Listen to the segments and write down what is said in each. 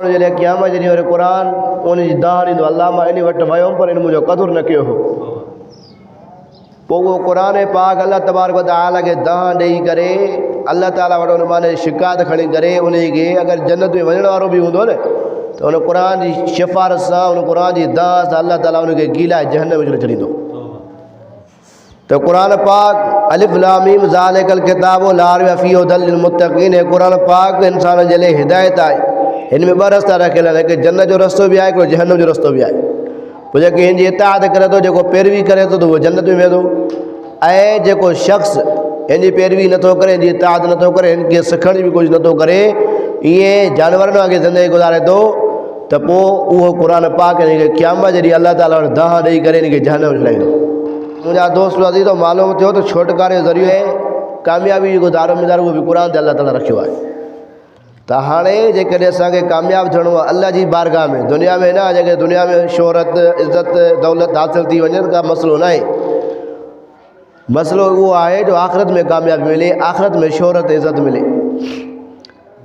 जॾहिं क़यामत जे ॾींहुं क़ुरान उन जी दाह ॾींदो अलाह मां इन वटि वियुमि पर इन मुंहिंजो क़दुरु न कयो हो। पोइ उहो क़ुरान पाक अल्लाह तबारक व तआला खे दाह ॾेई करे अल्लाह ताला वटि उन माने शिकायत खणी करे उन खे अगरि जन्नत में वञण वारो बि हूंदो न त उन क़ुरान जी सिफ़ारिश सां उन क़ुरान जी दाह सां अल्लाह ताला उनखे गीलाए जहन्नम में छॾींदो। तो कुरान पाक अलिफ लाम मीम ज़ालिकल किताबु ला रैब फ़ीहि हुदल लिल मुत्तक़ीन कुरान पाक इंसान जे लाइ हिदायत आहे। हिन में ॿ रस्ता रखियल आहिनि, हिकु जन्नत जो रस्तो बि आहे, हिकिड़ो जहन्नम जो रस्तो बि आहे। पोइ जेके हिन जी इताअत करे थो, जेको पैरवी करे थो त उहो जन्नत में वेंदो, ऐं जेको शख़्स हिन जी पैरवी नथो करे, हिन जी इताअत नथो करे, हिन खे सिखण जी बि कुझु नथो करे, ईअं जानवरनि वांगुरु ज़िंदगी गुज़ारे थो त पोइ उहो क़ुरान पाक हिन खे क़यामत जे ॾींहुं अल्लाह ताला वटि दाह ॾेई करे हिन खे जहन्नम में छॾाईंदो। मुंहिंजा दोस्त अज़ीज़ तो मालूम थियो त छोटकारे जो ज़रियो कामयाबी जेको दारोमदार उहो बि क़ुरान ते अल्लाह ताला रखियो आहे। त हाणे जेकॾहिं असांखे कामयाबु थियणो आहे अल्लाह जी बारगाह में, दुनिया में न, जेके दुनिया में शोहरत इज़त दौलत हासिल थी वञे का मसइलो न आहे। मसइलो उहो आहे जो आख़िरत में कामयाबी मिले, आख़िरत में शोहरत इज़त मिले।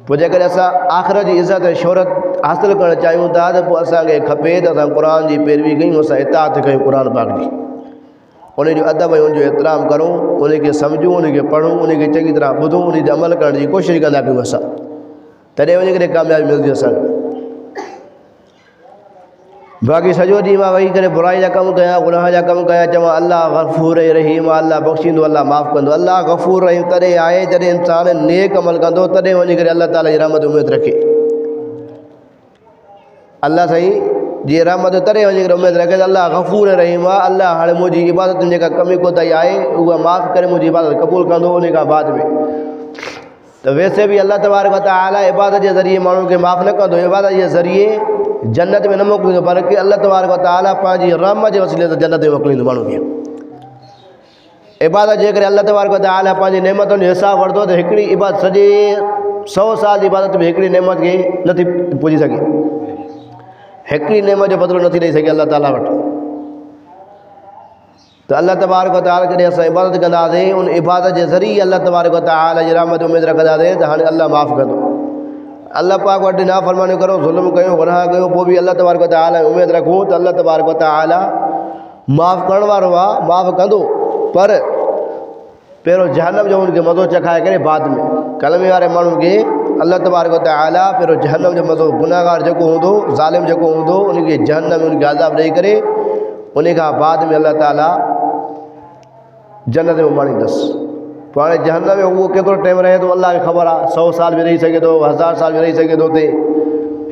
पोइ जेकॾहिं असां आख़िरत जी इज़त ऐं शोहरत हासिल करणु चाहियूं था त पोइ असांखे खपे त असां क़ुरान जी पैरवी कयूं, असां इताअत कयूं क़ुरान पाक जी, उन जो अदब ऐं उनजो एतिराम करूं, उनखे सम्झूं, उनखे पढ़ूं, उनखे चङी तरह ॿुधूं, उन ते अमल करण जी कोशिशि कंदा कयूं असां, तॾहिं वञी करे कामयाबी मिलंदी असांखे। बाक़ी सॼो ॾींहुं मां वेही करे बुराई जा कमु कयां, गुनाह जा कमु कयां, चवां अल्लाह गफ़ूर रहीम, अल्लाह बख़्शींदो, अल्लाह माफ़ु कंदो। अल्लाह गफ़ूर रहीम तॾहिं आहे जॾहिं इंसानु नेक अमल कंदो, तॾहिं वञी करे अल्लाह ताला जी रहमत उमेद रखे। अल्लाह साईं जी रहमत तॾहिं वञी करे उमेद रखे त अल्लाह गफ़ूर रहीम आहे, अल्लाह हाणे मुंहिंजी इबादत में जेका कमी कोताही आहे उहा माफ़ु करे मुंहिंजी इबादत क़बूल कंदो। उन खां बाद में त वैसे बि अल्लाह तबारक व तआला इबादत जे ज़रिए माण्हू खे माफ़ु न कंदो, इबादत जे ज़रिए जन्नत में न मोकिलींदो, बल्कि अल्लाह तबारक व तआला पंहिंजी रहमत जे वसीले सां जन्नत में मोकिलींदो माण्हू खे। इबादत जे करे अल्लाह तबारक व तआला पंहिंजी नेमतुनि जो हिसाबु वठंदो त हिकिड़ी इबादत सॼे 100 साल जी इबादत में हिकिड़ी नेमत खे नथी पुॼी सघे, हिकिड़ी नेमत जो बदिलो नथी ॾेई सघे अल्लाह ताला वटि। त अल्लाह तबारक व तआला जॾहिं असां इबादत कंदासीं, उन इबादत जे ज़रिए अल्लाह तबारक व तआला जी रहमत उमेद रखंदासीं त हाणे अल्लाह माफ़ु कंदो। अल्लाह पाक वटि नाफ़रमानी करूं, ज़ुल्म कयूं, गुनाह कयूं, पोइ बि अल्लाह तबारक व तआला जी उमेद रखूं त अल्लाह तबारक व तआला माफ़ु करण वारो आहे, माफ़ु कंदो, पर पहिरियों जहन्नम जो उनखे मज़ो चखाए करे बाद में कलमे वारे माण्हू खे अल्लाह तबारक व तआला पहिरियों जहन्नम जो मज़ो, गुनाहगार जेको हूंदो, ज़ालिम जेको हूंदो, उनखे जहन्नम में उनखे अज़ाब ॾेई करे उन खां बाद में अल्लाह ताला जन्नत में उमाणींदुसि। पोइ हाणे जहन्नम में उहो केतिरो टाइम रहे थो अल्लाह खे ख़बर आहे, 100 साल बि रही सघे थो, 1000 साल बि रही सघे थो, हुते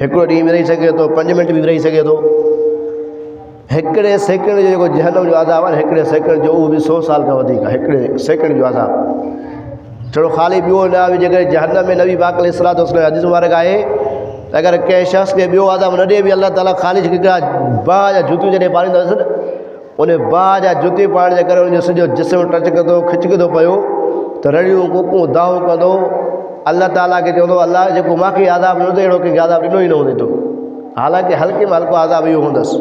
हिकिड़ो ॾींहुं बि रही सघे थो, 5 मिंट बि रही सघे थो। हिकिड़े सेकंड जो जेको जहन्नम जो अज़ाब आहे, हिकिड़े सेकंड जो उहो बि 100 साल खां वधीक आहे, हिकिड़े सेकंड जो अज़ाब। छड़ो ख़ाली ॿियो न आहे, जेकॾहिं जहन्नम में नबी पाक अलैहिस्सलातु वस्सलाम हदीस मुबारक आहे त अगरि कंहिं शख़्स खे ॿियो अज़ाब न ॾिए बि अल्लाह ताला ख़ाली हिकिड़ा बाह जा जूतियूं जॾहिं पालींदुसि न, उन बाह जा जूती पाइण जे करे उनजो सॼो जिस्म टच कंदो, खिचके थो पियो त रड़ियूं कुकूं दाहूं कंदो, अल्लाह ताला खे चवंदो अल्लाह जेको मूंखे आज़ाब ॾिनो अहिड़ो कंहिंखे आज़ाब ॾिनो ई न हूंदे तो, हालांकि हल्के में हल्को आज़ाब इहो हूंदसि।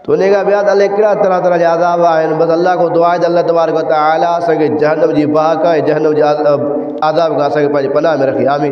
त उन खां ॿिया त अलाए कहिड़ा तरह तरह जा आज़ाब आहिनि। बसि अल्लाह खां दुआ आहे त अल्लाह तबारक व तआला असांखे जहन्नम जी बाह खां ऐं जहन्नम जे आज़ाब खां असांखे पंहिंजी पनाह में रखे। आमीन।